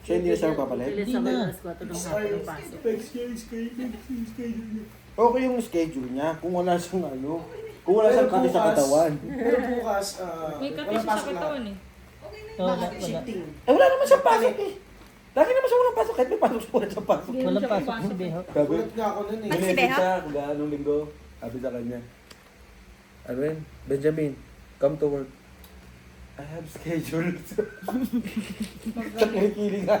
Siya hindi na siya magpapalit? Hindi na. Alas 4 ng hapon ng pasok. Okay yung schedule niya. Kung wala siyang ano. Kung wala siyang kati sa katawan. Pero bukas, May kati walang siya sa pasok lahat. katawan eh. Wala. Shifting. Eh wala naman siyang pasok eh. Lagi naman siya walang pasok. Kahit may pasok siya wala siyang pasok. Hindi Walang siya pasok papasok ng beho. Sabi, Kulat nga ako nun eh. Ay, si minessage Beha? siya kung anong linggo. Sabi sa kanya, ano yun? Benjamin, come to work. I have schedule. Sa kinikiling nga.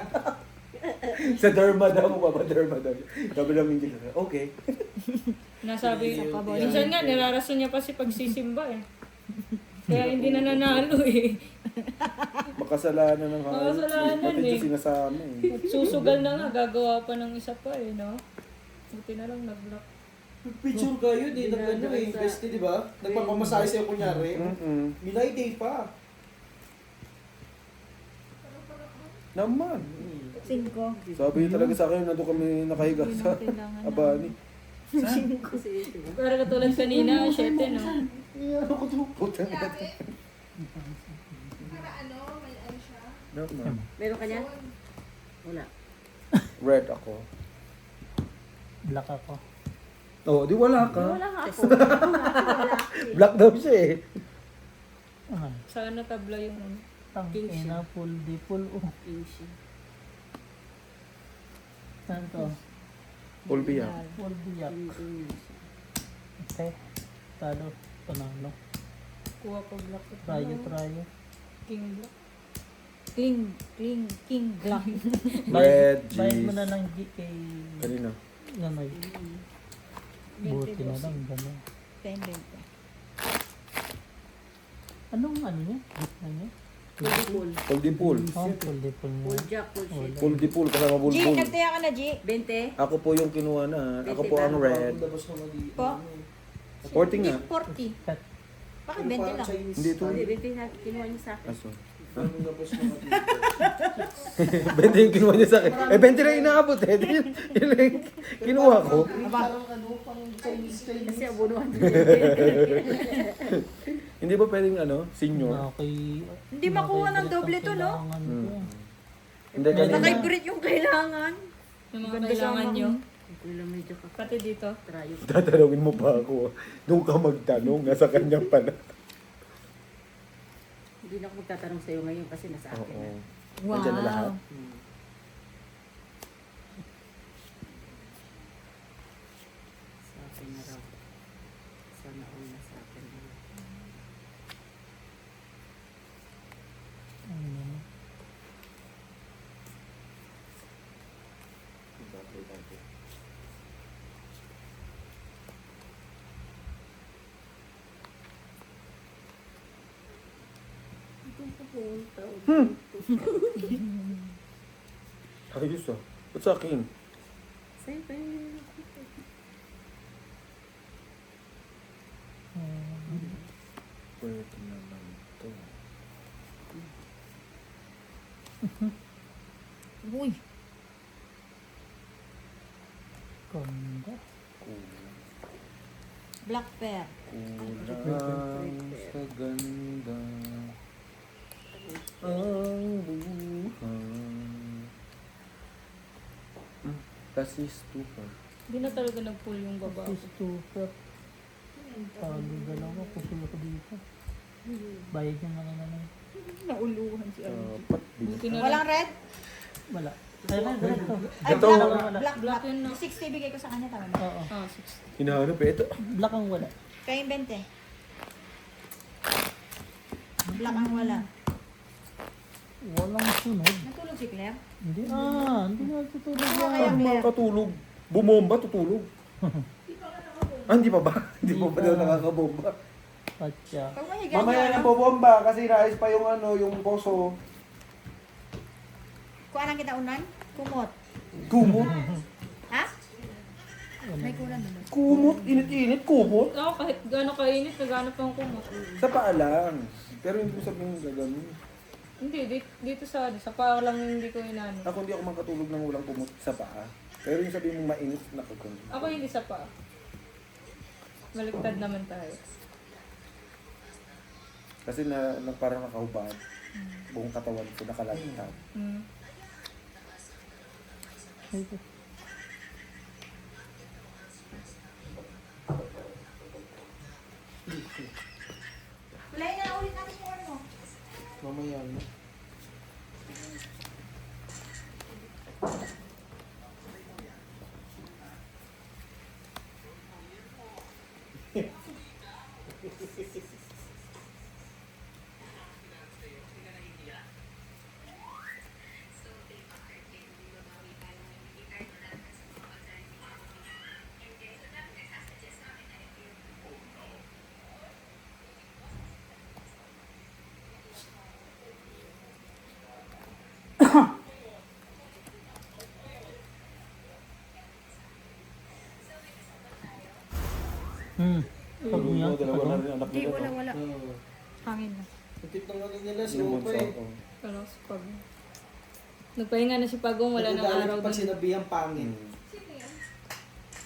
Sa derma daw, derma daw. Sabi ng Mindy, okay. Nasabi, minsan nga, nirarason niya pa si pagsisimba eh. Kaya hindi na nanalo eh. Makasalanan ng hayop. Makasalanan Pati eh. yung sinasama eh. At susugal na nga, gagawa pa ng isa pa eh, no? Buti na lang nag-block. Picture kayo, di nag-ano eh. Bestie, di ba? Nagpapamasahe sa'yo kunyari. Milay day pa. Naman. 5. Sabi talaga sa akin, nandun kami nakahiga sa Abani. Pero katulad kanina, 7 no? Ano ko to? Puta na. Naman. Meron ka niyan? Wala. Red ako. Black ako. Oh, di wala ka. Wala nga ako. Black daw siya eh. Ah, Sana tabla yung ano. tangina, full di full. Saan to? Full biyak. Full biyak. Okay. Talo. Panalo. Kuha ko block. Trayo. King block. King Black. Red, Bayad mo G's. na lang kay Kanina. Nanay. Buti na lang. Gano'n. 10. Anong ano niya? Gift na niya? Full di pool. Oh, full di full niya. Full di pool kasama G, bulbul. nagtaya ka na, G. 20? Ako po yung kinuha na. Ako po ang red. Labas mo na di. Po? 40 nga. 40. Cut. Bakit 20 lang? Hindi ito. 20 na kinuha niya sa akin. Aso. Ano labas mo na dito? 20 yung kinuha niya sa akin. Eh, 20 na inaabot eh. Yun lang yung kinuha ko. Parang ano, pang Chinese. Kasi abunuhan. Hindi ba pwedeng ano, senior? Okay. Hindi makuha ng doble to, no? Hindi kanina. Naka-hybrid yung kailangan. Yung mga Ganda kailangan sa nyo. Medyo ka. Pati dito. Tatanungin mo pa ako. Doon ka magtanong. Nasa kanya pala. Hindi na ako magtatanong sa'yo ngayon kasi nasa akin Oo. na. Nandiyan na lahat. Sa akin na raw. Sana all na sa akin na. Ayos ah. Ba't sa akin? Sa'yo pa yun. Pwede naman ito. Uy, Ganda. black pear. Kulang sa ganda ang buhay. Kasi stupid. Hindi na talaga nag-pull yung baba. Kasi super. Talo dalawa. Pusulo ko dito. Bayad niya na naman. Nauluhan si Dapat Buti na lang. Walang red? Wala. Ayun na, ganito. Ay, Ito. black. Black yun, no? 60 bigay ko sa kanya, tama ba? Oo. Ah, 6. hinahanap eh. Ito. Black ang wala. Kaya yung 20. Black ang wala. Walang sunod. Natulog si Claire? Hindi hindi na tutulog Kaya yan. Ang Claire. makatulog. Bumomba, tutulog. Hindi pa ba? Hindi pa ba daw nakakabomba? Patya. Pag mahiga Mamaya niya, na bobomba kasi nais pa yung ano, yung poso. kuha lang kita unan? Kumot. Kumot. Ha? May kulang naman. Kumot. Init-init. Kumot. Ako kahit gano'ng kainit, naghanap akong kumot. Sa paa lang. Pero hindi ko sabihin gagawin. Hindi, dito sa paa lang hindi ko inano. Ako hindi ako makatulog ng walang kumot sa paa. Pero yung sabihin mong mainit, nakakumot. Ako hindi sa paa. Baliktad naman tayo. Kasi parang nakahubad. Buong katawan ko nakalagtad. Hmm. Ito. Play na ulit natin yung ano. Mamaya na. Pag niya. Dalawa na rin anak Hindi, nila. wala. Oo. Hangin na. Ang cute ng ano nila, si Yung Opa bunso, eh. oh. Ano, si Pagong. Nagpahinga na si Pagong, wala nang Nagagalit araw pag doon. sinabihan pangit. Mm.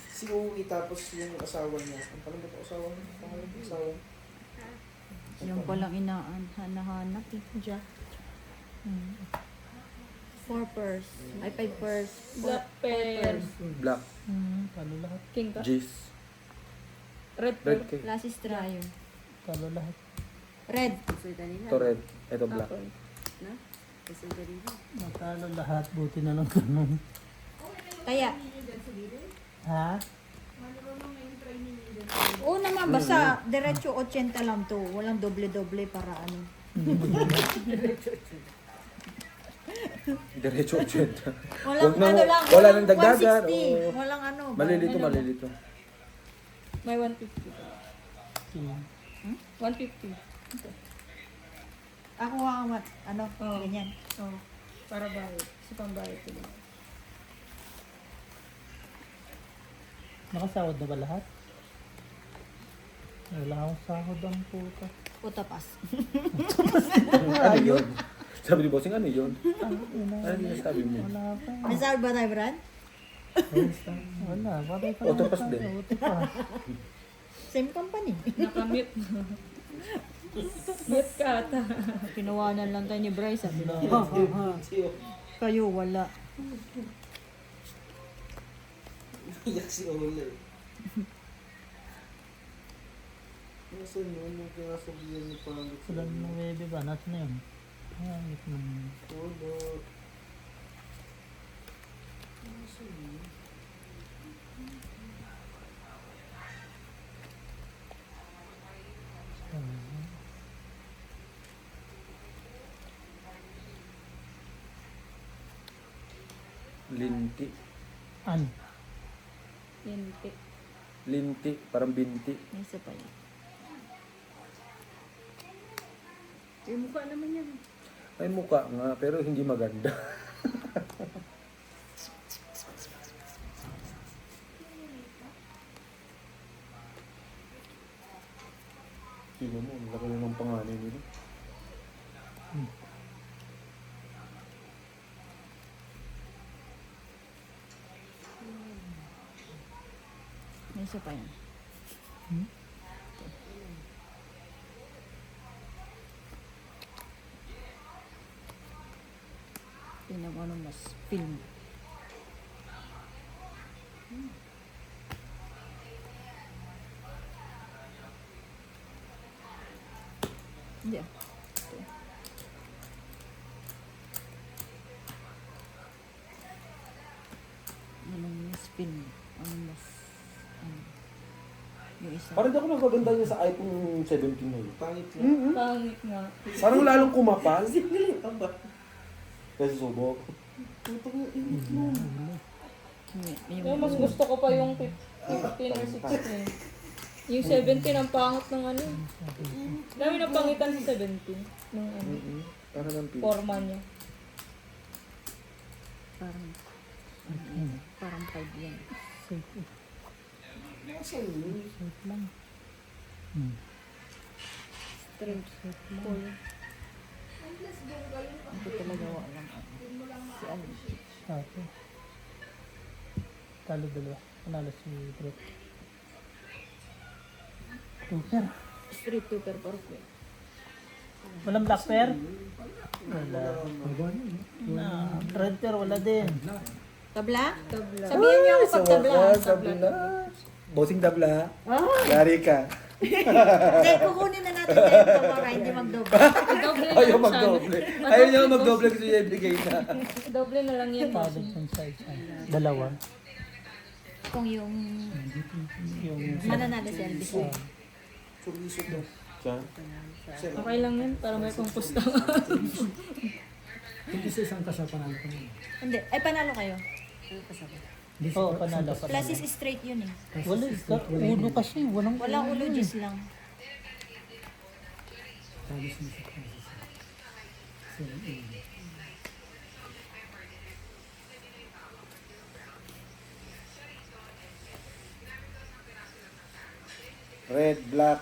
Si Uwi tapos yung asawa niya. Ang paano ba ito asawa niya? Pangalan ng asawa niya? Yung palang hanahanap eh. Diyan. 4 pairs. Ay, 5 pairs. Black pear. Black. Talo lahat. King ka? G's. Red Red pear. cake. Last is try. Talo lahat. Red. Ito red. Ito black. Apple. Matalo lahat. Buti na lang ganun. Kaya. Ha? Oo naman, basta diretso 80 lang to. Walang doble-doble para ano. Diretso 80. Walang Huwag na- ano lang. wala walang nang dagdagan, 160. oo. Walang ano. ba? Malilito, Ano? malilito. May 150. Sige. 150. Ako nga, ano, Oo. ganyan. Oh, para bayad. Kasi pambayad ko lang. Nakasahod na ba lahat? Wala akong sahod ang puta. Utapas. Ano yun? Sabi ni Bossing, ano yun? Ano Ano yung sabi mo? Wala pa. May sahod ba tayo, Brad? Wala. Patay pa Autopass naman din. tayo. Autopass. Same company. Nakamute. Mute ka ata. Pinawanan lang tayo ni Bryce. Sabi na, Si Opa. kayo wala. Iyak si Ola eh. Nasaan yun? Yung kinasabihan ni Pangit. Sila ng bebe ba? Nasa na yun? Ay, ito naman. Ola. Nasaan yun? Linti. Ano? Yente. Linti. Parang binti. May isa pa yun. Yung mukha naman yan. May mukha nga, pero hindi maganda. Tingnan mo, ang laki na ng pangalan nila. May isa pa yan. Tingnan ko ano mas film. Hindi ah. Ito. Anong mas film? Anong mas... Ano? Yung isa. Parang di ako nagaganda niya sa iPhone 17 na yun. Pangit na. Pangit nga. Parang lalong kumapal. Ang ba? Kasi subok. Putang na init mo. Yung mas gusto ko pa yung 15 or 16. Yung 17 ang pangit ng ano. Dami na pangitan sa 17. Ng ano. Parang ng pink. Forma niya. Parang... Parang 5 yan. Safe. Nasaan yun? Safe lang. Straight. Full. Hindi talaga wala. Si ano? Sapo. Talo dalawa. Panalo si Brett. Super. Street to per perfect. Walang black pair? Wala. Na, red pair wala din. Tabla? Tabla. Sabihan niyo ako Sa pag tabla. wakas, tabla. Bossing tabla. Yari ka. Hindi, kukunin na natin tayo para hindi magdoble. Doble na Ayaw lang magdoble. sana. Ayaw niya magdoble kasi niya ibigay na. Doble na lang yan. Palit yung size. Dalawa. Kung yung Yung mananalo si Elvis. Chorizo daw. Siya? Okay lang yan, para may compost lang. Hindi sa isang kasapanan ko. Hindi, ay panalo kayo. Oo, panalo pa. Plus is straight yun eh. Wala, ulo kasi. Walang Walang ulo, just lang. Sabi sa isa. Red, black.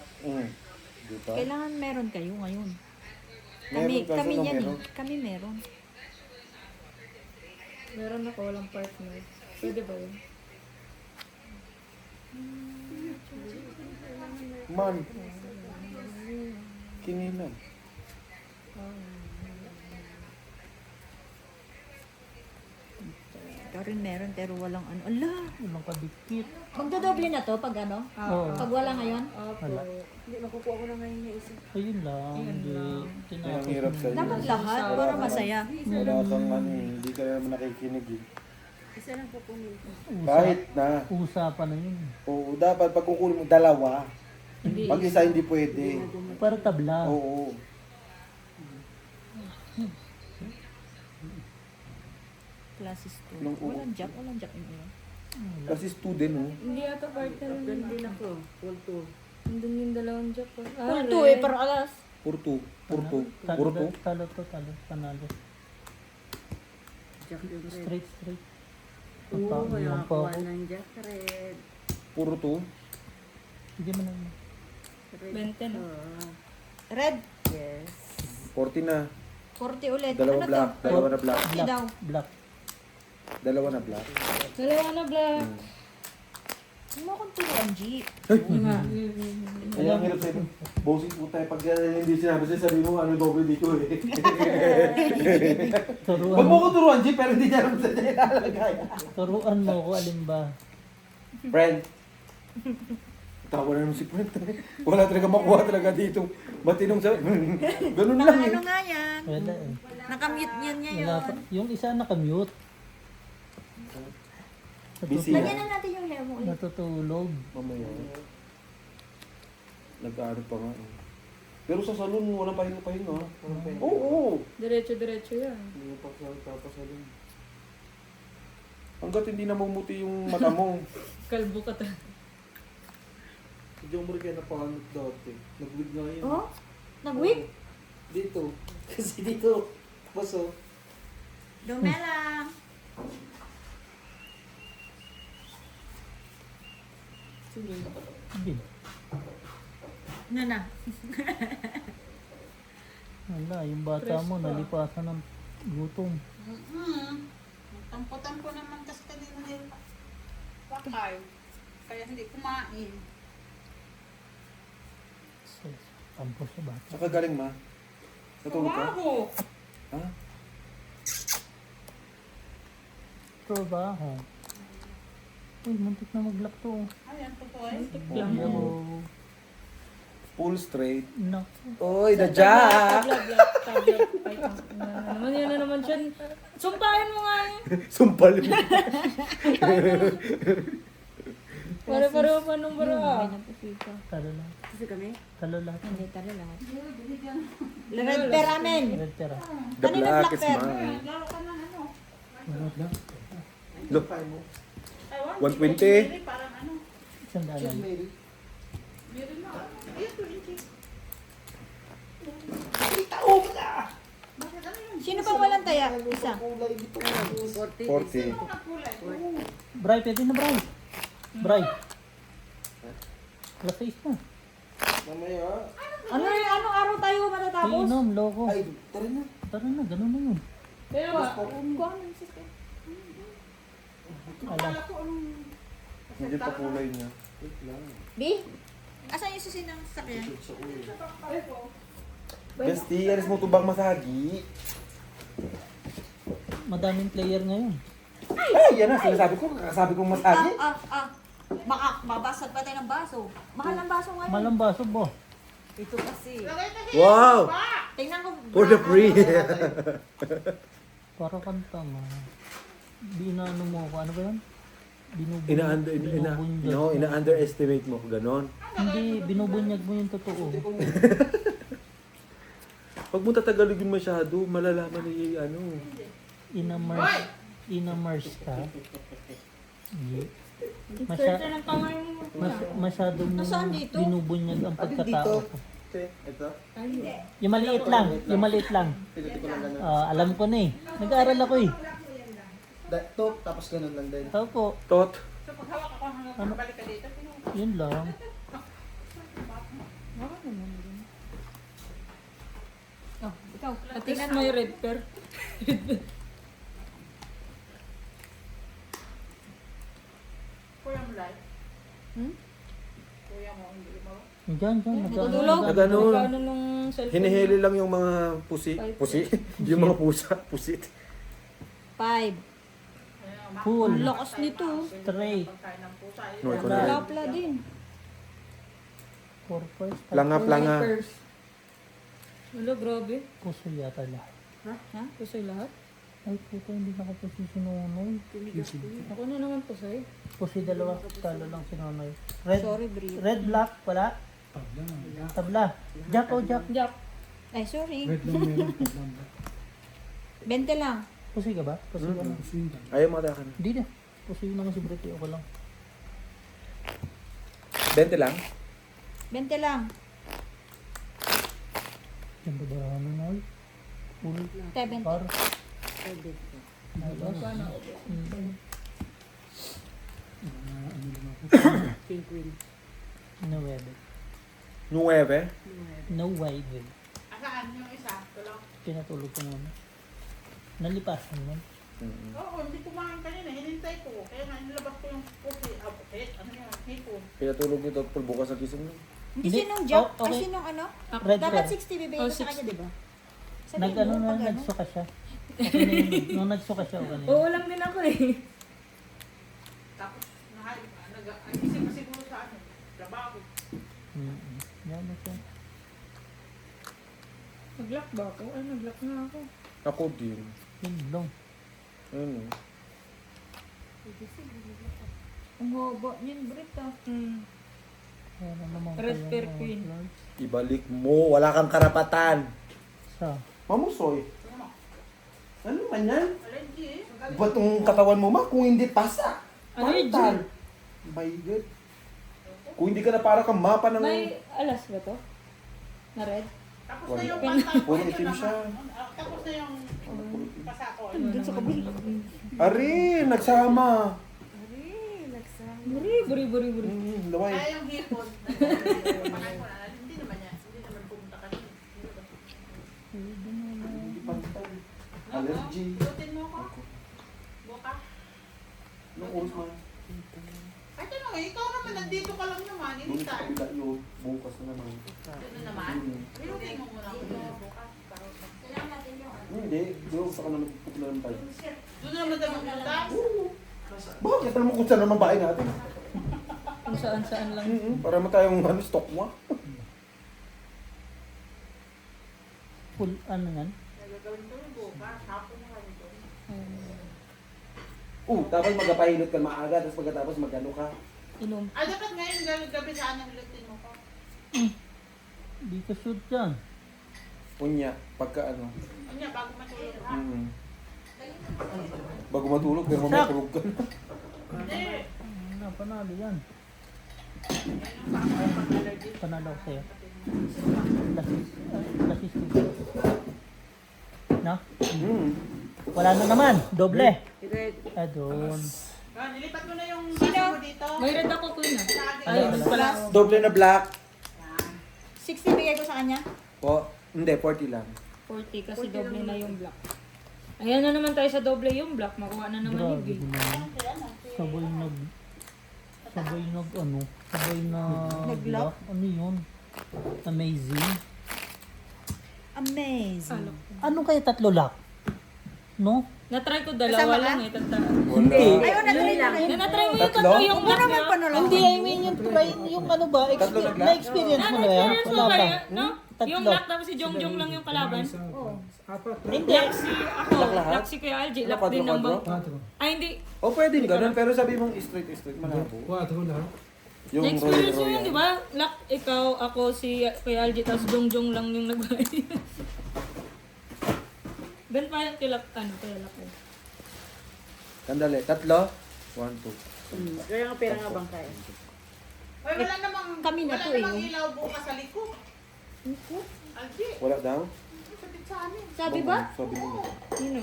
Dito. Kailangan meron kayo ngayon. Meron kaso Kami na yan meron. eh. Kami meron. Meron ako, walang partner. Pwede ba yun? Man. Kinilan. Ikaw rin meron pero walang ano. Ala! Walang kadikit. Magdodoble na to pag ano? Oo. Pag wala ngayon? Opo. Wala. Ayun lang. Hindi. Yan ang hirap sa'yo. Dapat lahat para masaya. Wala kang ano eh. Hindi ka naman nakikinig eh. Usa, Kahit na. usapan na yun. Oo, dapat pag kukunin mo dalawa. Hindi. Pag isa hindi pwede. Para tabla. Oo. Classes 2. Nung ulo. Walang jack yung ilan. Kasi student oh. Hindi ata partner. Hindi ako. Nandun yung dalawang job. Full 2 eh, pero alas. Purto. Purto. Talo, Purto. talo to, talo. Panalo. Straight, straight. Oo, kaya ako. Purto. Hindi mo na. 20 na. Red. 40 na. 40 ulit. Dalawa ano black. to? Dalawa na black. 50 daw. Black. Dalawa na black. Dalawa na black. Huwag mo akong turuan, G. Kaya ang hirap sa'yo. Bossing po tayo. Pag hindi sinabi sa'yo, sabi mo ano doble dito eh. Turuan, Huwag mo ko turuan, G, pero hindi niya naman sa'yo ilalagay. turuan mo ko alin ba? Friend. Tawa na naman si friend. Wala talaga makuha talaga dito. Matinong sa... Ganun lang eh. Ano nga yan? Wala eh. Nakamute yun Wala ngayon. pa. Yung isa nakamute. Busy Lagyan yan. na natin yung hair mo ulit. Natutulog. Mamaya. Nag-ano pa nga. eh. Pero sa salon, walang pahinga-pahinga. Oo, oo. Diretso-diretso yan. Hindi pa sa salon. Hanggat hindi namumuti yung mata mo. Kalbo ka talaga. Hindi ako marigay na panganot dati. Nag-wig na yun. Oh? Nag-wig? Dito. Kasi dito. Baso. Dumela. Hindi. Ano na? Wala, yung bata mo nalipasan ng gutom. Tampo-tampo naman kasi kanina din pakay. Kaya hindi kumain. Tampo sa bata. Saka galing ma. Natulog ka? Trabaho! Ha? Trabaho. Uy, muntik na mag-lock to. Ayan, totoo eh. Yo. Full straight. Naku. Oy, the jack! Tabla. Ay, naman yun na naman siya. Sumpahin mo nga eh. Sumpal mo. Pare-pareho pa nung bara. May napupika. Talo lahat. Kasi kami? Talo lahat. Hindi, talo lahat. Red per amin. Red pera. The Kanina black black is pen. mine. Laro ka ng ano. Look, Ewan, 120. parang ano. Isang daanan. Mary. Meron na ano. Ayun, 20. Bakit ano yun? Sino pang walang taya? Isa. Kulay dito. 40. Kulay. Bray, pwede na Bray. Bray. Alas 6 na. Mamaya. Ano rin, anong araw tayo matatapos? Inom, loko. Ay, tara na. Tara na, ganun na yun. Kaya nga, Alas. Hindi pa kulay niya. Wait lang. Di? Asan yung susi ng sakyan? Sa ulo. Bestie, alis mo tubang masagi. Madaming player ngayon. Ay, yan na. Sinasabi ko, kakasabi kong masabi. Baka mabasag pa tayo ng baso. Mahal ang baso ngayon. Malambaso ba? Ito kasi. Lagay na Wow! Tingnan ko. For the free. Para kanta ma. Binaano mo ako. Ano ba yan? Ina-underestimate mo. Ganon. Hindi, binubunyag mo yung totoo. Pag mo tatagalogin masyado, malalaman ni ano. Inamers ka. Hindi. Search ng kamay mo. Masyadong Nasaan dito? binubunyag ang pagkatao ko. Ito. Yung maliit lang. Yung maliit lang. Alam ko na eh. Nag-aaral ako eh. Ito, tapos ganun lang din. Opo. Tot. So pag hawak ako hanggang balik ka dito, Yun lang. Oh, ikaw. At least may red pair. kuya mo live. Hmm? Kuya mo, hindi mo. Diyan. Matutulog. Nagano. Nagano nung cellphone. Hinihili lang yung mga pusi. Pusi? yung mga pusa. Pusit. 5. Full. Ang lakas nito. Straight. Pagkain ng pusa. No, ikaw na. Lapla din. 4 first. Planga. Wala, grabe. Puso yata lahat. Pusoy lahat. Ay, puto, hindi na ako puso sinunoy. Ako na naman pusoy. Puso dalawa. Talo lang sinunoy. Red, Sorry, Bri. red, black, wala. Tabla. Jack o Jack. Jack. Ay, sorry. Red lang meron, pag lang. 20 lang. Puso ka ba? Puso ka lang. Swing ka. Ayaw makataya ka na. Hindi na. Puso yun naman si Brett. Ako lang. 20 lang? 20 lang. Yan ba ba ano na? Full. 70. Par. No webe. 9. No webe. Asaan yung isa? Tulong. Pinatulog ko muna. Nalipasan mo. Oo, hindi kumain kanina. Hinintay ko. Kaya nga, nilabas ko yung pusi. Ano yung hipon? Pinatulog nito at pulbukas ang kising mo. Hindi Hindi. sinong Jack. Oh, okay. Ay, sinong ano? Red Dapat pair. 60 bibigay Oh, ko sa kanya, 60. di ba? Nag-ano na, pag ano? nagsuka siya. Okay na yun. Nung nagsuka siya, okay na yun. Oo lang din ako eh. Tapos, nag-isip pa siguro sa ano. Trabaho. Mm-mm. Yan na siya. Nag-lock ba ako? Ay, nag-lock na ako. Ako din. Yun lang. Ano? Ang haba niyan, Brit ah. Kaya naman Red kaya pair mga queen. vlogs. Ibalik mo. Wala kang karapatan. Sa, Mamusoy. Ano man yan? Allergy eh. Ba't yung katawan mo ma? Kung hindi pasa. Allergy. Pantal. My God. Kung hindi ka na para kang mapa ng... May alas ba to? Na red? Tapos Wala. na yung pantal ko. Puro ito itim naman. siya. Tapos na yung pasako. Doon sa kabila. Ari, nagsama. Buri. Laway. Kaya yung hipon. Pakain ko na. Hindi naman yan. Hindi naman pumunta ka. Hindi pantal. Allergy. Lutin mo ko. Buka. Anong oras mo? Ay, ito naman. Ikaw naman. Nandito ka lang naman. Doon sa Anytime. kabila yun. Bukas na naman. Doon na naman. Lutin mo muna ako bukas. Hindi. Doon sa naman. Pupula naman tayo. Doon na naman tayo magpunta. Bakit? Alam mo kung saan naman bahay natin? Kung saan lang. Para mo tayong stock mo. full, ano yan? Nagagawin ko yung bukas. Hapon na kami doon. Tapos magpahilot ka maaga, tapos pagkatapos magano ka. Inom. Ay, dapat ngayon gabi saan ang lutin mo ko? Hindi ka shoot yan. Unya, pagka ano. Ano niya, bago matulog ha? Bago matulog, pero mamaya tulog ka na. Hindi. Panalo yan. Panalo ako sa'yo. Lasis ko. No? Wala na naman. Doble. Doon. Ah, nilipat mo na yung Sino? baso mo dito. May red ako queen ah. Ay, Wala. Doble na black. 60 bigay ko sa kanya. O, hindi, 40 lang. 40 kasi doble na yung black. Ayan na naman tayo sa doble yung black. Makuha na naman yung Grabe big. naman. Sabay nag ano? Sabay na Nag-lock? Ano yun? Amazing. Amazing. Ano kaya tatlo lock? No? Na-try ko dalawa Kasama lang ka? eh, tandaan. Wala. Ayun, na-try lang. Na-try mo yung Tatlo? tatlo yung Ano naman pa Hindi, I mean yung try, yung ano ba, Tatlo lang na? na-experience mo na yan? Na-experience mo Wala ba pa. yun, no? Yung Tatlo. lock tapos si Jongjong lang yung kalaban. Apat. Hindi. Lock si ako, Lock lahat? lock si Kuya Algie, Ano, lock din ng kwadro-kwadro? bang... Ay, hindi. O pwedeng ganun, pero sabi mong straight, malabo. 4 lahat. Yung Na-experience mo royal. yun, di ba? Lock, ikaw, ako, si Kuya Algie, tapos Jongjong lang yung nagbayad. Ben pa yung kilap, kaya lock eh. Sandali, tatlo? 1, 2. Kaya nga pera nga bang kaya? Ay, wala namang, Kami na wala to eh. namang ilaw bukas sa likod. Aldi, Wala daw? sa pitsani. Sabi ba? Sabi mo. Sino?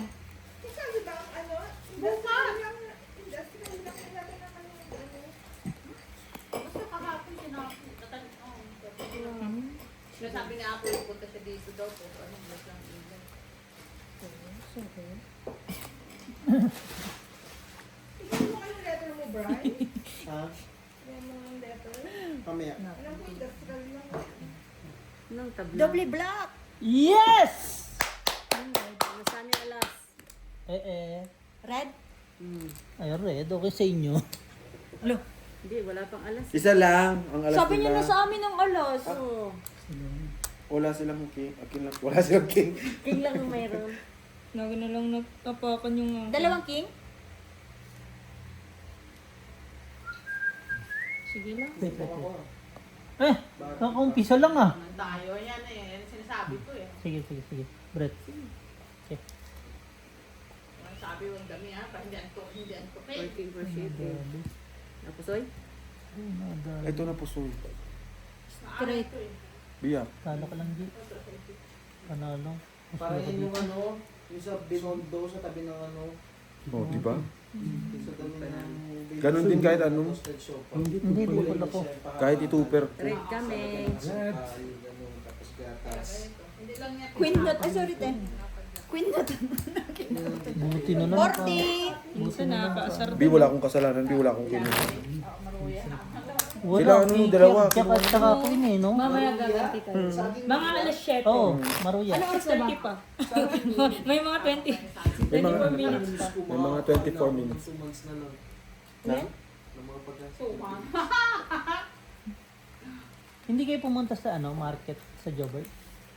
Basta kahapon sinabi, Sabi niya ako yung punta siya dito daw po. Anong blas lang ilaw. Ha? Kamaya. Nang tabla. Doble black! Yes! Nasaan yung alas? Red? Ay, red. Okay sa inyo. Hindi, wala pang alas. Isa lang, ang alas Sabi niyo nila. na sa amin ang alas. Oo. Wala silang king. Akin lang. Wala silang king. King lang ang mayroon. Naga na lang nagtapakan yung... Dalawang king? Sige lang. Eh, kaka-umpisa lang ah. Nang tayo, yan eh. Yan sinasabi ko eh. Sige. Brett. Ang sabi yung dami ha, pa hindi anto. Working for shit eh. Tapos oy? Ito na pusoy. Correct. Biyak. Kala ka lang, G. Panalo. Para yun yung ano, yung sa Binondo, sa tabi ng ano, O, di ba? sa tabi ng... Ganun din kahit ano. Toasted sopa. Hindi, bukol ako. Kahit ituper. Red kami. Tapos gatas. Hindi lang niya. Queen dot. Ay, sorry, te. Queen dot. Buti na lang. 40! Minsan nakakaasar. Bi, wala akong kasalanan. Bi, wala akong king. Wala, Sila, ano, Kiki, dalawa. Tsaka queen eh, no? Mamaya gaganti ka. Mga alas 7. Oo, maruya. Ano oras na pa? May mga 20. May mga, 24 minutes pa. may mga 24 minutes. 2 months na lang. Na? Ng mga pagkakas. Hindi kayo pumunta sa ano, market sa Jobber?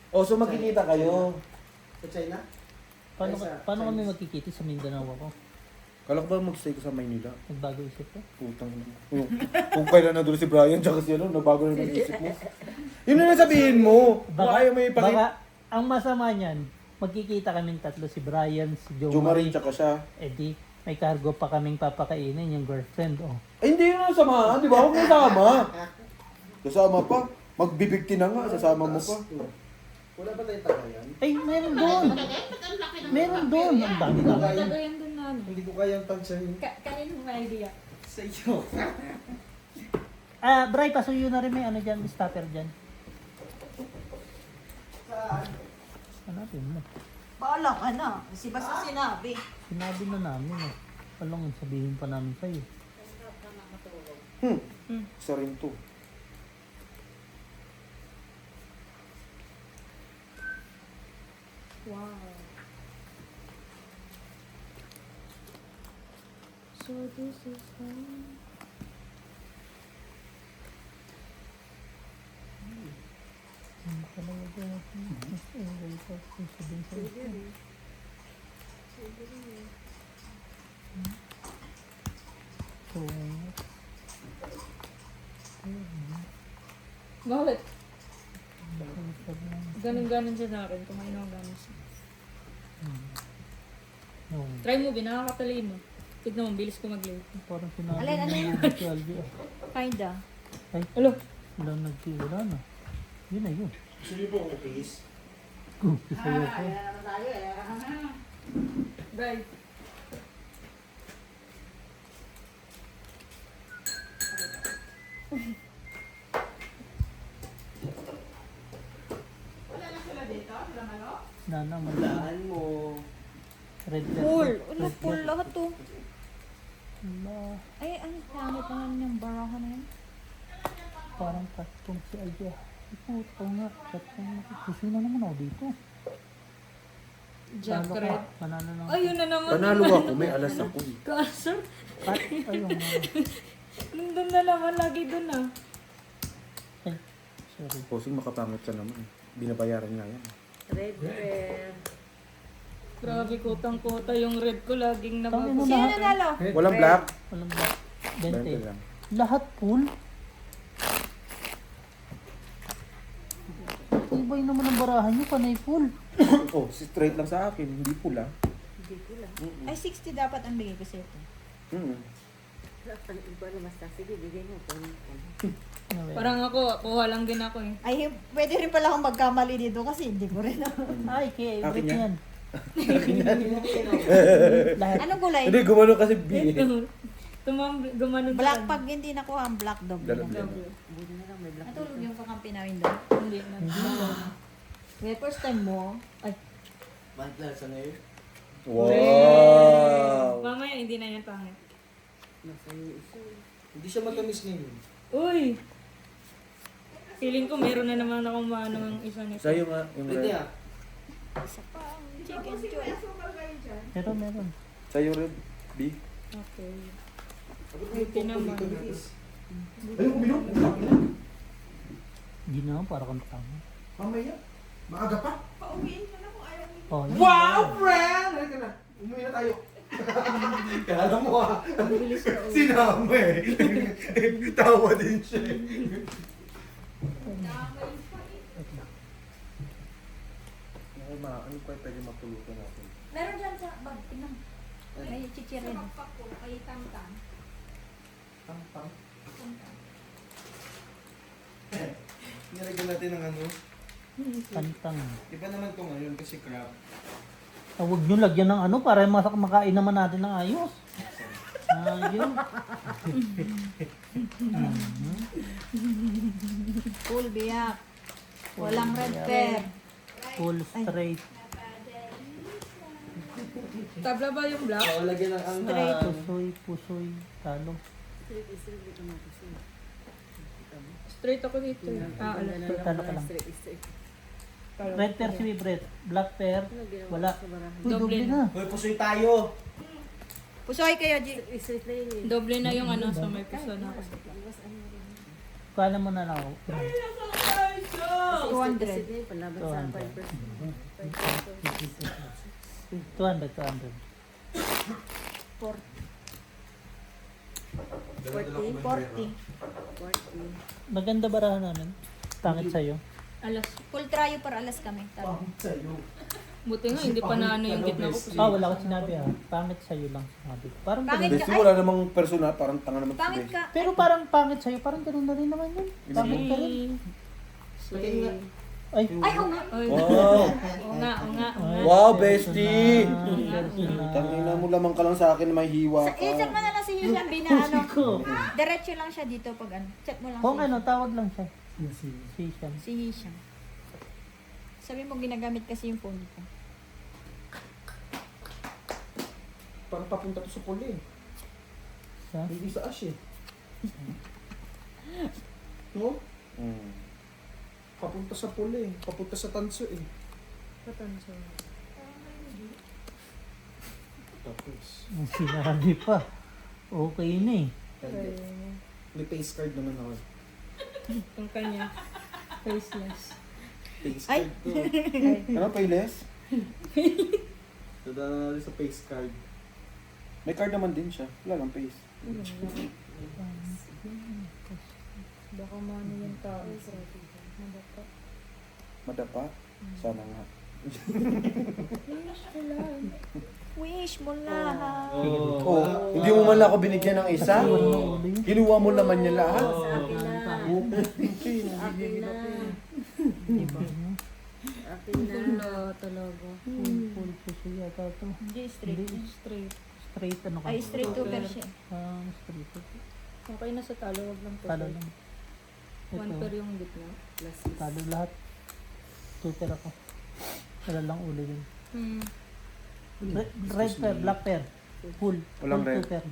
O, so magkikita kayo. Sa China? Paano kami magkikita sa Mindanao ako? Kala ko ba mag-stay ka sa Maynila? Nagbago isip ko? Putang ina. Kung kailan na doon si Brian tsaka si ano, nabago na yung isip mo. Yun na sabihin mo. Kung ayaw mo ipakita. Baka, ang masama niyan, magkikita kaming tatlo, si Brian, si Joe Jumarin Marie, tsaka siya. eh di, may cargo pa kaming papakainin yung girlfriend, oh. Ay, hindi yun ang samahan, di ba? Huwag mo sama. Sasama pa. Magbibigti na nga, sasama mo pa. Wala ba tayong tagayan? Ay, meron doon. Meron doon. Ang dami na. Tagayan dun na ano. Hindi ko kayang tagsahin. Kanino may idea? Sa iyo. Ah, Bray, pasuyo na rin may ano dyan, stopper dyan. Hanapin mo. Baala ka na. Kasi basta sinabi. Sinabi na namin, eh. Walang sabihin pa namin sa'yo. Isa rin to. Wow. So this is fun. Ano talaga natin? Mas okay pa kung sabihin sa'yo. So, Bakit? Ganun-ganun siya sa akin. Kumain ako ganun siya. no. Try mo, nakakatalino. Tignan mo, bilis ko mag-late. Parang sinabi Alin, mo alin? yung si Alvi, ah. Kinda. Ay, Alo, wala nagtiwala na. Yun na yun. Gusto niyo po cookies? Cookie sa'yo ko. Kaya naman tayo eh. bye. Wala na sila dito, sila ano? Nana, mali. Daan mo. Red Full. red, Ano red, full red. lahat to? Wala. Ay, ang pangit naman yung barahan na yun. Parang custom si Alvi. ah. Ito nga, custom. Gusto na naman ako dito. Jack Talo ka. Red. Panalo lang. Ayun na naman. Panalo ako, may alas ako eh. Kaso, Cut. Ayun na. nandun na naman. Lagi dun ah. Ay, sorry. Posing makapangit ka naman. Binabayaran nga yan. Red, red. Grabe, kutang-kuta yung red ko. Laging Tangin mo nababasa. lahat. Nanalo. Walang black? Walang black. 20 20. lang. Lahat full. Ibay naman ang barahan nyo, panay full. Oh, straight lang sa akin, hindi pula. Hindi ko lang. Ay, 60 dapat ang bigay ko sa'yo. Mm. Ang iba na basta. Sige, bigay mo. Parang ako, kuha lang din ako eh. Ay, pwede rin pala akong magkamali dito kasi hindi ko rin. Ay, kaya Akin ibrit yan. yan. Lahat. Anong gulay? Hindi, gumano kasi B. Gumanon Black pag hindi nakuha ang black dog. Dalag na. yan. Buti na lang may black. Natulog yung kakampi namin doon. Hindi na. Kaya first time mo, ay, Wow! Mamaya hindi na yan pangit. Masaya isa. Hindi siya matamis ngayon. Uy! Feeling ko meron na naman akong maano ng isa nito. Sa'yo nga, yung Pwede red. ah. isa pa ang chicken joy. Meron, meron. Sa'yo red, B. Okay. Buti naman. Ay, uminom. Hindi na, para kang tama. Mamaya. Maaga pa. Oh, yun. Wow, friend! Halika na. Umuwi na tayo. Kala mo ah. Sinama eh. Tawa din siya eh. Ano ma, ano pa pwede mapulutan natin? Meron dyan sa bag, tingnan. May chichirin. Pang. Nilagyan natin ng ano. Pantang. Iba naman to ngayon kasi crab. Huwag nyo lagyan ng ano para makain naman natin ng ayos. Ayun. Full biyak. Walang red pear. Full straight. Tabla ba yung black? Oo, lagyan ng ang Straight. Pusoy, pusoy. Talo. Straight ka kasi. Straight ako dito. Ah, alam. Talo ka lang. Straight. Red pear si Brett. Black pear. Wala. Uy, Doble doble na. Hoy, pusoy tayo. Pusoy kayo, G. Straight na yun eh. Doble na yung ano sa may puso na ako. Kala mo na lang ako. 200. Palaban sa 5%. 200, 200. 40. Maganda barahan namin. Pangit sa'yo. Alas. Full tryo para alas kami. Talo. Pangit sa'yo. Buti nga, hindi pa na ano yung gitna ko. Ah, wala ko sinabi ha. Pangit sa'yo lang sinabi. Parang Pangit ganun. ka. Bestie, wala namang persona, parang tanga naman. Pangit ka. Pero parang pangit sa'yo. Parang ganun na rin naman yun. Pangit ka rin. Lagyan nga. Ay. Ay, oo nga. Ay, Wow! oo nga, oo nga, oo nga. Wow, bestie! Personal. Tangina mo lamang ka lang sa akin na may hiwa ka. Check mo na lang si Yulian B na ano. Diretso lang siya dito pag ano. Check mo lang Kung si ano, tawag lang siya. Yes, Sishan. Si Hisham. Sabi mo ginagamit kasi yung phone ko. Parang papunta to sa puli eh. Sa? Hindi sa ash eh. No? Mm. Papunta sa puli eh. Papunta sa tanso eh. Patanso. Tapos. Ang sinabi pa. Okay na eh. May face card naman ako. Yung kanya. Faceless. Face Ay! card to. Ano, payless? Dadaan natin sa face card. May card naman din siya. Wala lang face. Baka mano yung tao. Madapa. Madapa? Sana nga. Wish mo lahat. Oh, hindi mo man lang ako binigyan ng isa? Kinuha mo naman niya lahat? Akin na. Akin na. Diba? Akin na. Ganda talaga. Full puso yata to. Hindi, straight. Hindi. Straight. Straight ano ka? Ay, straight to siya. Ah, straight. Okay na sa talo, wag lang Talo lang. One Ito. per yung gitna. Plus is. Talo lahat. Super ako. Wala lang ulo yun. Red pair, black pair. Full. Walang Full red. two pair.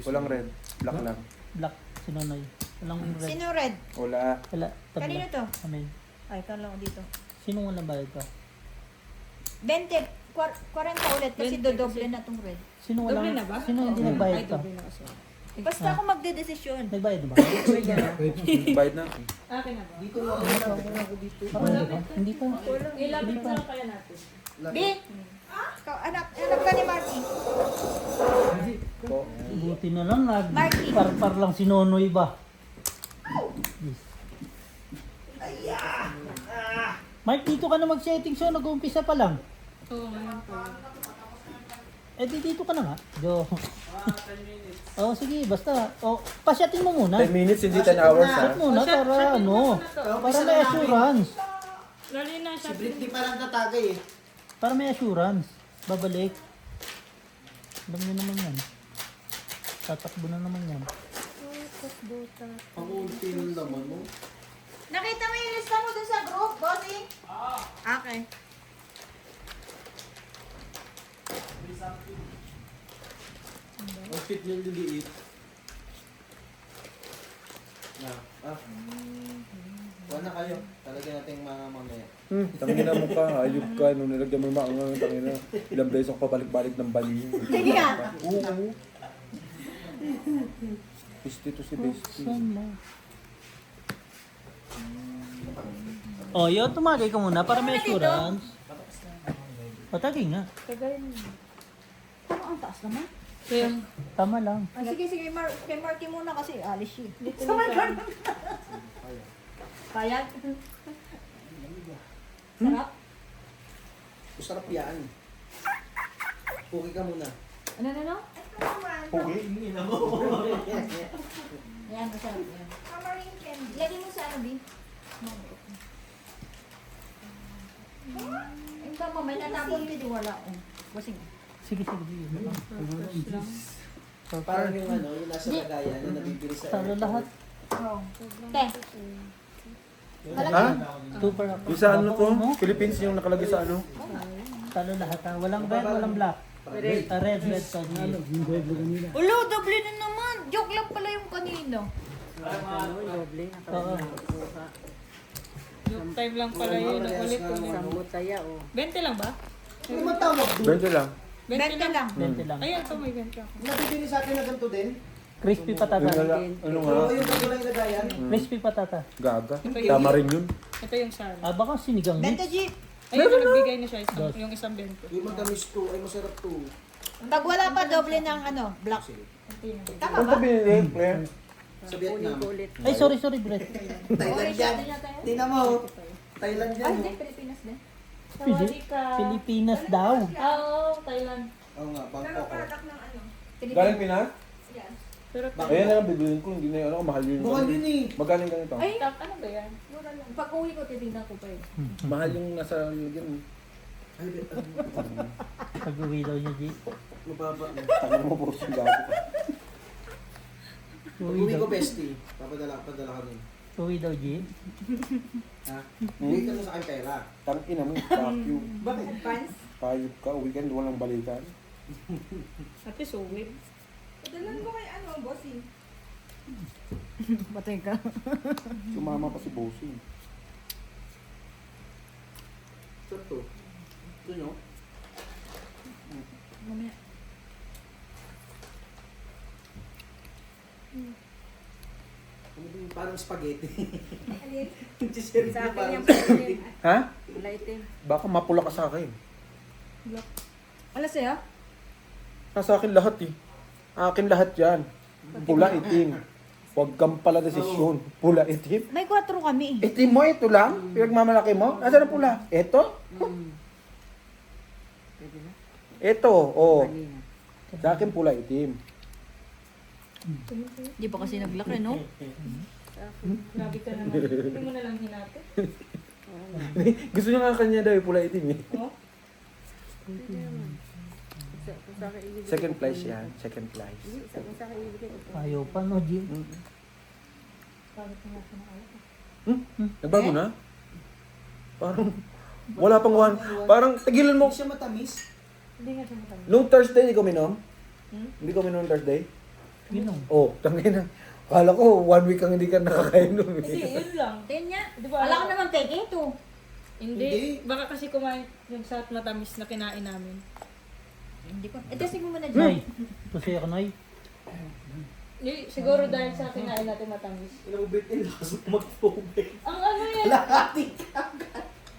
Walang red. Black lang. Black. Sinonoy. Walang red. Sino red? Wala. Wala. Tabla. Kanino to? Amen. Ay, kala ko dito. Sinong walang bayad ka? 20. 40 ulit kasi 20 dodoble na tong red. Sino Doble walang, na ba? sino hindi Ay, nagbayad pa? doble na kasi. Basta ako magdedesisyon. Nagbayad na ba? Bayad na. Akin na ba? Dito lang ako dito. Parang hindi pa. Hindi pa. Ilapit na lang kaya natin. B! Ikaw, anak ka ni Marky. Buti na lang Marky. nagparpar lang si Nonoy ba? Mark, dito ka na mag-setting so nag-uumpisa pa lang. Oo, ngayon po. Eh di dito ka na nga. Jo. Oh, sige, basta. Oh, pasyatin mo muna. 10 minutes, hindi 10 hours ha. Shot muna para ano, para may assurance. Lali na siya. Si Britney parang tatagay eh. Para may assurance. Babalik. Alam niyo naman yan. Tatakbo na naman yan. Ang ulti nun naman mo. Nakita mo yung lista mo dun sa group, bossing? Okay. Ang fit niya liliit. Kuha na kayo. Talagyan natin mga mamaya. Tangin na mo ka, ayup ka, nung nilagyan mo yung maangang, tangin na, ilang beses ako pabalik-balik ng bali. Sige nga. Oo. Bestie to si Bestie. Oh, yun, tumagay ka muna para may assurance. Patagay nga. Tagay mo. Ano ang taas naman? Kaya, Tama lang. Ah, sige, sige. Kay Marky muna kasi alis siya. dito na siya. Payag? Sarap? Masarap yan. Puki ka muna. Ano? Pugi? Ayan, masarap yan. Tamarind candy. Lagay mo sa ano, Bin? Yung tama, may natapon din wala. Oh. Basing. Sige, sige, sige. Parang yung ano, yung nasa lagayan na nabibili sa Talo lahat. Oo. Te. Ha? Two per ako. Yung sa ano to? Philippines yung nakalagay sa ano? Talo lahat ha. Walang red, walang black. Red, red, to. Ulo, doble na naman. Joke lang pala yung kanino. Oo. Yung time lang pala yun. Ulit-ulit. 20 lang ba? Ano naman tawag doon? 20 lang. 20 lang. 20 lang. Ayan, ito may 20 ako. Nabibili sa akin na ganito din? Crispy Yung patata. ano nga? Oo, yung ganito lang yung lagayan. Crispy patata. Gaga. Tama rin yun. Ito yung sari. Ah, baka sinigang mix. 20 G. Ayun, nagbigay na siya yung isang 20. Yung matamis to, ay masarap to. Pag wala pa, doble ng ano, black. Ito yung Tama Ano ba? to binili, Claire? Sa Vietnam. Ay, sorry, Brett. Thailand yan. Tingnan mo. Thailand yan. Ay, hindi, Pilipinas din. Sawali ka. Pilipinas daw. Oo, Thailand. Oo nga, Bangkok. Galing Pinas? Pero Ayan na lang bibilin ko, hindi na yun. Ano, mahal yun. Bukal yun eh. Magkano yung ganito? Ay, ano ba yan? pag uwi ko, titignan ko pa yun. Mahal yung nasa yun. Pag-uwi daw niya, G. Mababa. Tangan mo po si gago. Pag-uwi ko, bestie. Padala ka nun. Uwi daw, G. Ha? Uwi ka na sa akin pera. Tangin na mo, fuck you. Bakit? Advance? Payop ka, weekend, walang balikan. Ate, suwit. Padalan ko kay ano, bossing. Patay ka. Sumama pa si Bossing. Saan to? Ito nyo? Mamaya. Ano ba yung parang spaghetti? Sa akin yung Ha? lighting. Baka mapula ka sa akin. Alas sa'yo? Nasa akin lahat eh. Akin lahat yan. Pula, itim. Huwag kang pala desisyon. Pula, itim. May 4 kami eh. Itim mo, ito lang. Pinagmamalaki mo. Nasaan ang pula? Ito? Ito, oh. Sa akin pula, itim. Di pa kasi naglaki, no? Grabe ka naman. Hindi mo na lang hinati. Gusto niya nga kanya daw yung pula, itim eh. Oh? Second place yan. Second place. Ayaw pa, no, G. Bakit nga pinakalat? Nagbago na? Parang wala pang one. Parang tigilan mo. Hindi siya matamis. Hindi nga siya matamis. Nung Thursday, hindi ko minom. Hindi ko minom Thursday. Ginom. Oh, tangin na. Kala ko, 1 week kang hindi ka nakakainom Hindi, eh. yun lang. Tingnan niya. Di ba? Wala ka naman peke ito. Hindi. Baka kasi kumain yung sa matamis na kinain namin. Hindi ko. Testing mo muna Nay, dyan. kasi ako, Nay. Hindi, siguro dahil sa kinain natin matamis. Inubit nila kasi mag-tubig. Ang ano yan?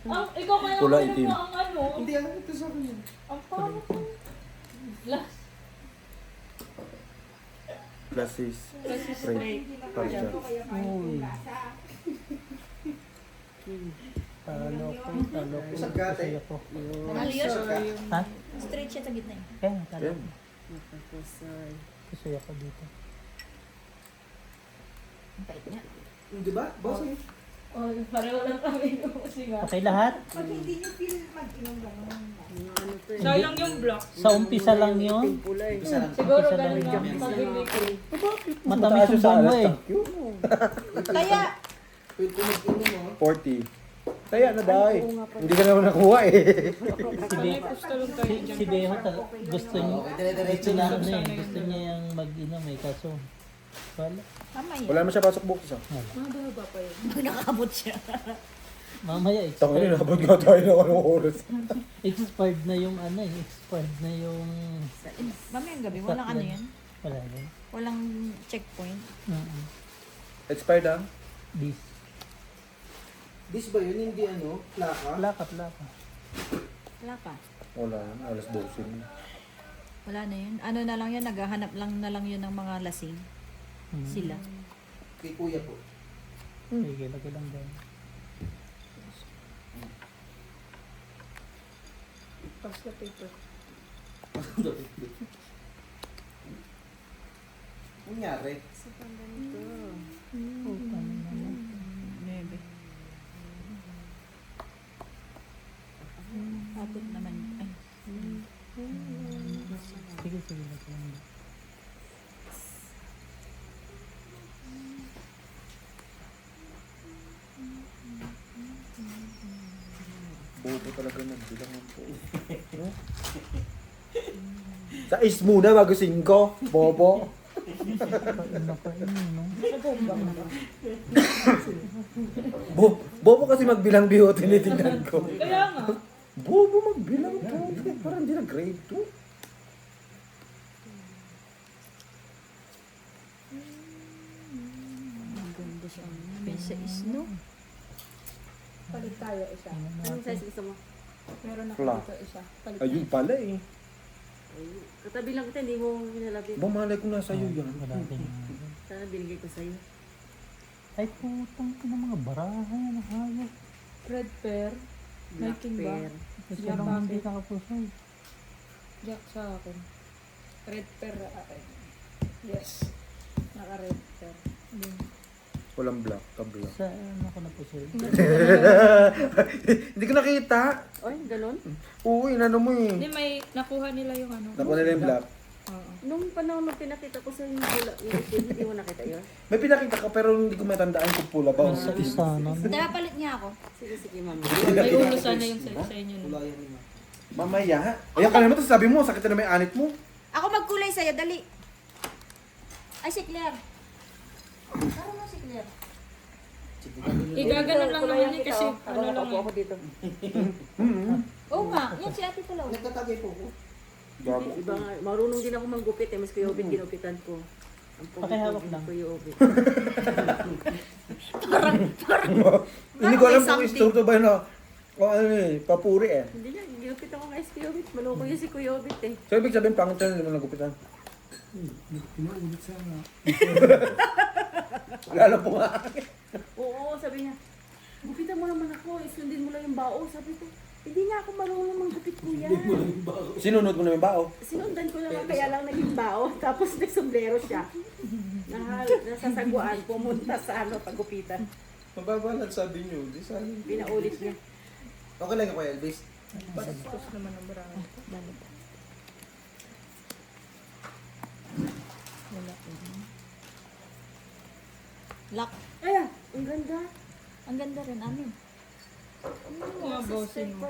Ang, ikaw kaya Kulay ang itim. ang ano? Hindi, ito sa akin yan. Ang pangit mo. Last. Classes. Kasi Straight. Partial. Uy. Talo ko. Isang gata Kasi eh. ako. Ano yun? Ha? Straight siya sa gitna eh. Kaya, talo Yan. ko. Kasi ako dito. Ang pait niya. Di ba? Boss eh. oh, pareho lang kami kasi nga. Okay lahat? Pag hindi nyo feel mag-inom gano'n. Sayang yung block. Sa umpisa lang yun. Isa lang. Siguro Umpisa ganun lang nga yun. pag-bakery. Matamis yung sa bomba alas, eh. thank you. Kaya, Pwede ko mag-inom 40. Kaya na dahil. Hindi ka naman nakuha eh. Sanay gusto lang tayo dyan. Si Beho gusto niya. Okay, dire-diretso Gusto niya na. ano eh. Gusto niya yung mag-inom eh. Kaso, wala. mamaya. Wala naman siya pasok bukas ah. Mahaba pa yun. Nakakabot siya. Mamaya, Tangin na, nabot nga tayo ng anong oras. expired na yung ano eh. Expired na yung... Mamayang gabi, walang ano yan. Wala rin. Walang checkpoint. Expired ah? Bis. This ba yun? Hindi ano? Plaka? Plaka. Wala pa. Wala, alas 12. Wala na yun. Ano na lang yun, naghahanap lang na lang yun ng mga lasing. Sila. Kay kuya po. Sige, lagay lang doon. Pass the paper. Nangyari? Maybe. Patid naman. Ay. Sige, lagay lang doon. Bobo talaga nagbilang ng po. Sa is muna bago 5. Bobo. Pain na, no? Bobo kasi magbilang biho, tinitingnan ko. Kaya nga. Bobo magbilang to. Parang hindi na grade 2. Ang ganda siya. Pesa is no. Palit tayo isa. Anong size gusto mo? Meron ako Fla. dito isa. Palit Ayun pala eh. Katabi lang kita, hindi mo pinalapit. Bumalay ko nasa iyo yan. Wala din. Sana binigay ko sa'yo. Ay, putang ina mga baraha yan. Hayop. red pear. May king ba? Kasi Jack lang akin. hindi nakapusay. Jack sa akin. Red pear akin. Yes. Naka red pear. Din. Walang black, kabla. Sa ano ko napusay? Hindi ko nakita. Oy, ganun? Oo, inano mo eh. Hindi, may nakuha nila yung ano. Nakuha nila yung black. Oo. Nung panahon na pinakita ko sa yung bula, hindi mo nakita yun? May pinakita ka pero hindi ko matandaan kung pula ba. o Sa hindi. isa na. Kaya palit niya ako. Sige, sige, mama. May ulo sana yung sa inyo. No? Wala yan naman. Mamaya. Ayan ka naman, tapos sabi mo, sakit na may anit mo. Ako magkulay sa'yo, dali. Ay, si Claire. Ano mo si Claire? Igaganon lang naman yun kasi ano lang eh. dito. Oo nga, yan si ate pala. Nagtatagay po ko. Gago. Iba nga, marunong din ako manggupit eh, mas Kuya Obit ginupitan ko. Ang Pakihawak pogi lang. ni Kuya Obit. Hindi ko alam kung something. istorto ba yun. O ano eh, papuri eh. Hindi niya, ginupitan ko kay Kuya Obit. Maloko yun si Kuya Obit eh. So ibig sabihin, pangit siya, hindi mo nagupitan. Pinaulit sa nga. Lalo po nga. Oo, sabi niya, gupitan mo naman ako, isundin mo lang yung bao. Sabi ko, hindi nga ako marunong manggupit kuya. Sinunod mo na yung bao. Sinundan ko naman kaya lang naging bao. Tapos nagsombrero siya. Nasasaguan, pumunta sa ano, pagupitan. Mababalag sabi niyo. Di sa akin. Pinaulit niya. Okay lang ako, Elvis. Bastos naman ang barangay. Lock. Ay, ang ganda. Ang ganda rin, amin. Mga bossing mo.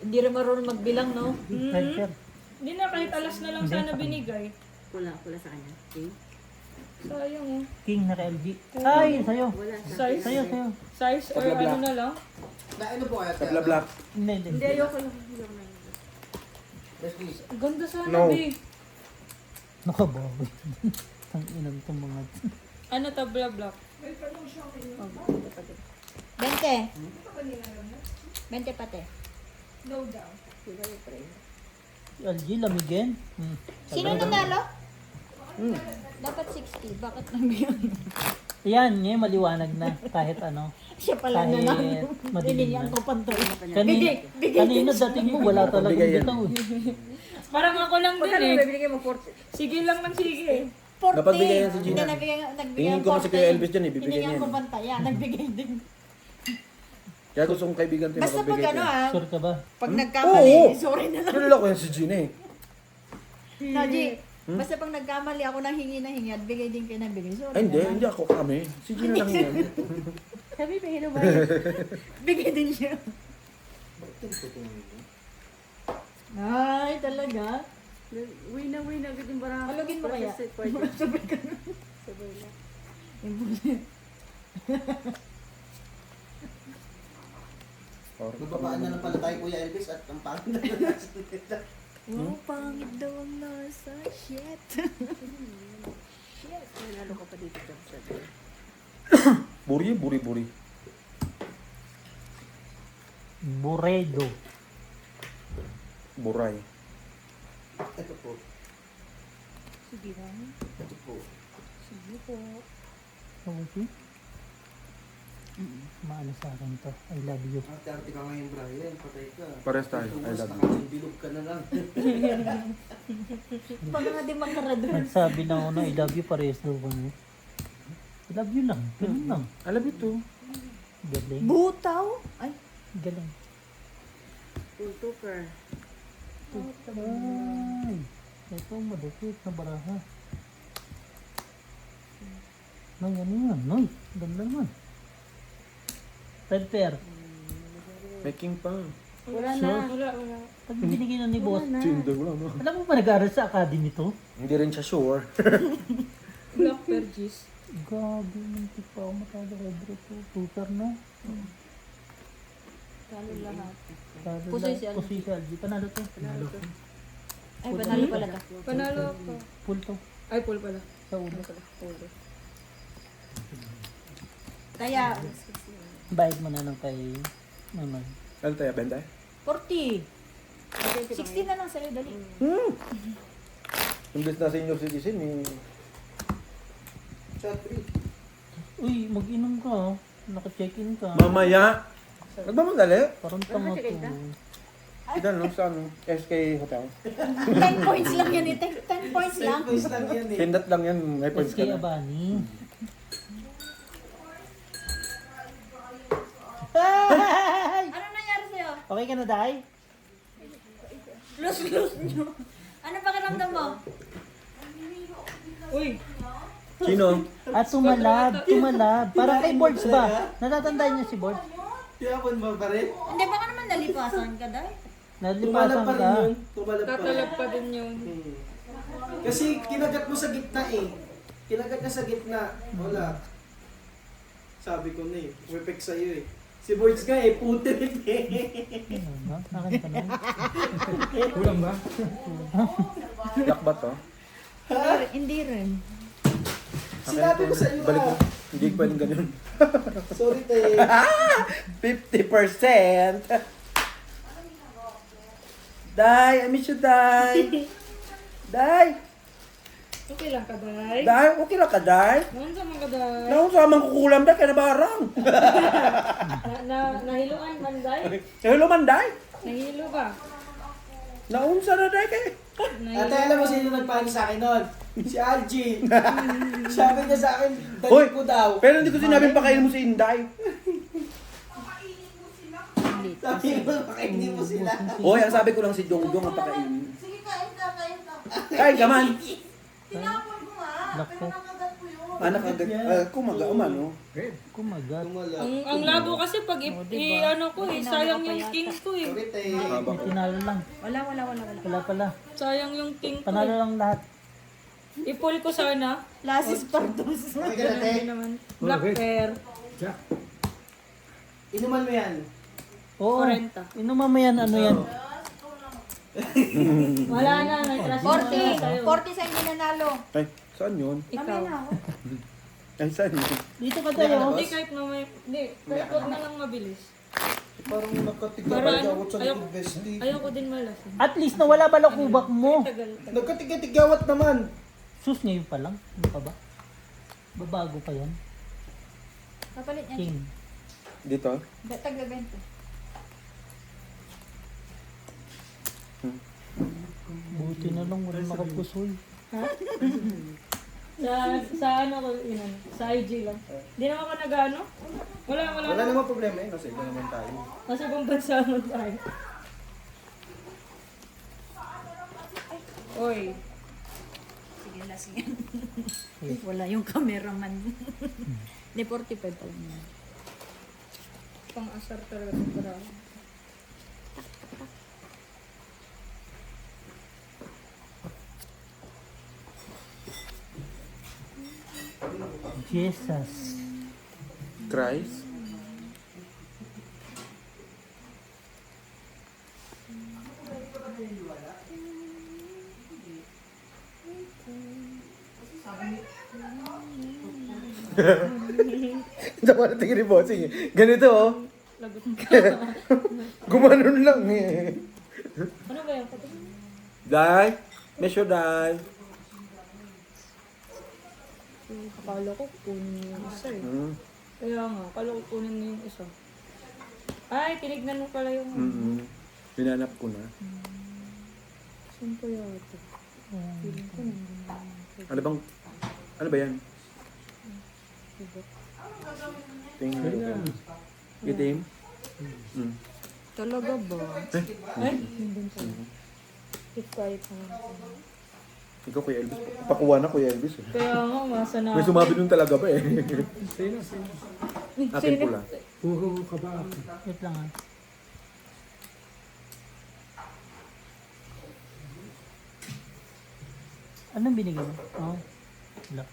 Hindi rin marunong magbilang, no? Red hair. Hindi na, kahit alas na lang sana binigay. Pula sa kanya. Okay? Sayang oh. King naka LG. Ay, sa'yo. Size, Sa'yo. size or Tabla ano black. na lang. Na ano po kaya? Sa bla black. Hindi. Hindi, ayoko lang. Ayoko na. Yes, please. Ganda sana, No. be. Nakabawi. Ang inang itong mga... Ano tabla black? 20. 20 pati. LG, lamigin. Sino nanalo? Dapat 60. Bakit lang yun? Yan, ngayon maliwanag na. Kahit ano. Siya pala Kahit nanalo. madilim Binigyan na. ko pantay. Kanina dating mo, wala talagang Pagbigay yan. bitaw eh. Parang ako lang din Magkano eh. ba binigay mo? 40? Sige lang ng sige. 40. Dapat bigyan yan si Gina. Hindi, nagbigay Tingin ko kasi kay Elvis dyan, ibibigay Binigyan niya ko yan. pantay. Yan, nagbigay din. Kaya gusto kong kaibigan tayo Basta pag makagbigay ano tayo. ah, Sure ka ba? pag Oo. nagkamali, sorry na lang. Nalala ko yan si Gina eh. Naji, basta pag nagkamali ako nang hingi na hingi at bigay din kayo ng bigay. Sorry Ay hindi, na lang. hindi ako kami. Si Gina lang yan. Sabi, bigay na ba yun? Bigay din siya. Ay, talaga? Uwi na agad yung barang. Halugin mo kaya? Sabay ka na. Sabay na. Nagbabaan na lang pala tayo, Kuya Elvis, at ang pangit na nasa nila. Wow, pangit daw ang nasa. Shit. Nanalo ka pa dito dyan. Sabay. Buri. Buredo. Buray. Ito po. Sige lang. Ito po. Sige po. Okay. Maano sa akin to. I love you. Arte-arte ka ngayon, Brian. Patay ka. Pares tayo. I Tumas love na you. kasi, bilog ka na lang. Pag nga di makarador. Nagsabi na ako na I love you, parehas daw kami. I love you lang. Ganun lang. I love you too. Galing. Butaw? Ay, Galing. Full tuker. Ay. Ito, madukit na baraha. Noy, ano yan? Noy, ganda naman. Red pair. Making pa. Wala na. Sure. Wala. Pag binigay na ni boss. Tinder wala no. Alam mo ba nag-aaral sa academy to? Hindi rin siya sure. Black Pergis. Gabi, muntik pa ako matalo kay bro to. Tutor na. talo lahat. Talo Pusoy lang. si Algie. Pusoy si Algie. Panalo to. Ay, panalo pala to. Panalo ako. Full to. Ay, full pala. Sa ulo. Kaya, Bayad mo na lang kay Maman. Ano tayo, benda? 40. 60 na lang sa'yo, dali. Imbes na senior citizen eh. Shot 3. Uy, mag-inom ka. Oh. Naka-check-in ka. Mamaya. Nagmamadali? Parang tanga to. Ilan no? Sa ano? SK Hotel. 10 points lang yan eh. 10 points lang. Boys lang yan eh. Pindat lang yan. May points ka SK na. Abani. Ano nangyari sa'yo? Okay ka na, Day? Lose nyo. Ano pakiramdam mo? Uy, Sino? At tumalab. Parang kay Boards ba? Natatandaan niyo si Boards? Tiyapon ba pa rin? Hindi, baka naman nalipasan ka, Day. Nalipasan pa rin ka. yun. Tumalab pa rin. tatalab pa din yun. Kasi kinagat mo sa gitna eh. Kinagat niya sa gitna. Wala. Sabi ko na eh. Wipek sa'yo eh. Si Boards nga eh, puti rin eh. Ano ba? Akin ka na. Kulang ba? Yak ba to? Hindi rin. Sinabi ko sa iyo Balik mo. ah. Hindi pwedeng ganun. Sorry te. 50%! Day, I miss you, Day. Day, Okay lang ka, Day. Day, okay lang ka, Day. Noon sa mga Day. Naon sa amang kukulam, Day, kaya nabarang. Nahiluan man, Day. Hello man, Day. Nahilo ka. Naunsa na, Day, kay. Ate, alam mo sino nagpaano sa akin nun? Si Algie. Sabi niya sa akin, Hoy, dali ko daw. pero hindi ko sinabing pakainin mo si Inday. Sabi mo, pakainin mo sila. Hoy, ang sabi ko lang si Dongdong ang pakainin. Sige, kain ka. Kain ka man. Tinapon ko nga. Lako. Nakagat ko yun. Anak agad, kumaga, umano. Kumagat. Ang labo kasi pag ano ko eh, sayang yung king ko eh. Sorry te. May tinalo lang. Wala. Wala pala. Sayang yung king ko Panalo eh. lang lahat. I-pull ko sana. Lasis pardos. Okay ka na, te? Ganun din naman. Black pear. Jack. Inuman mo yan. Oo. 40. Inuman mo yan, ano yan? Wala na. Nag-trust 40. 40 sa hindi nanalo. Ay, saan yun? Ikaw. Kami na ako. Ay, saan yun? Dito ka tayo. Hindi kahit mamaya. Hindi. Kahit huwag na lang mabilis. Parang nakatiga Para pa ano? ako sa Ayoko. investi. Ayoko din malasing. At least nawala balakubak mo. Tagal. Nagkatiga-tigawat naman. Sus, ngayon pa lang. Ano pa ba? Babago pa yan. Kapalit niya. King. Dito? Tagla 20. Buti na lang, wala nakapusoy. Sa ano ko, yun, sa IG lang. Hindi naman ako nag-ano. Wala. Wala namang problema eh. Nasa iba naman tayo. Kasi ibang bansa naman tayo. Oy. Sige, last yan. Wala yung cameraman. Hindi, 45 pa lang yan. Pang-asar talaga itong parang. Jesus. Christ? Tama na tingin ni Bossing eh. Ganito oh. Lagot ka. Gumanon lang eh. Ano ba yan? Patingin. Die. Measure die. Akala ko kunin yung isa eh. Hmm. Kaya nga, akala ko kunin mo yung isa. Ay, tinignan mo pala yung... Mm-hmm. Hinanap ko na. Saan ko yata? Feeling ko nandun na. Ano ba yan? Tingnan mo. Itim? Mm. Talaga ba? Ay, nandun pa. Keep quiet na. Ikaw Kuya Elvis. Pakuha na Kuya Elvis eh. Kaya nga, masa na. May sumabi nun talaga ba eh. Sino? Akin pula. Huhu ka ba? Wait lang ah. Anong binigay mo? Oh. Wala.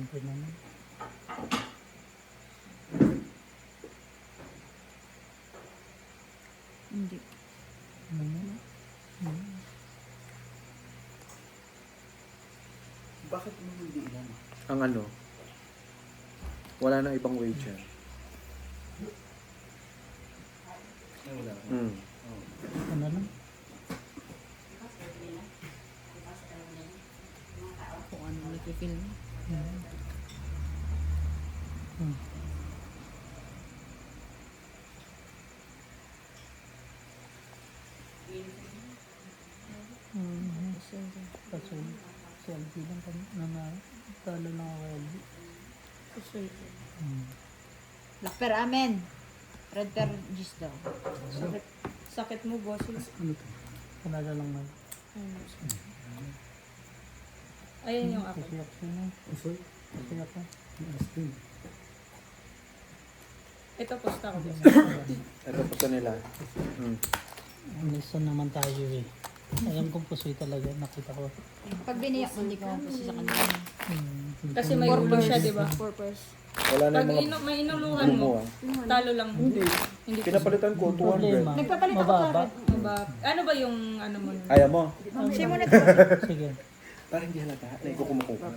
Okay naman. Hindi. Bakit mo hindi yan? Ang ano? Wala na ibang wage yan. Ay, wala. Mm. Ano lang? Kung ano nakifilm. Kaso, selfie lang kami na talo na ako LB. Black pear, amen. Red pear, juice daw. Sakit mo, bosses. Panalo lang man. Ayan yung akin. Kasi ako sino? Usoy. Kasi ako. Astin. Ito, posta ko. Ito po sa nila. Mm. Listen naman tayo eh. Alam kong pusoy talaga, nakita ko. Pag biniyak mo, hindi ko mapusi sa kanila. Kasi may ulo siya, di ba? Purpose. Wala na Pag yung mga may inuluhan mo, gumo ah. talo lang. Hindi. Hindi ko. Pinapalitan ko, 200. Problema. Nagpapalit ako Mababa. Diba? Ano ba yung ano mo? Ayaw mo? Siya muna Sige. Parang hindi halata. Na ikaw kumukuha.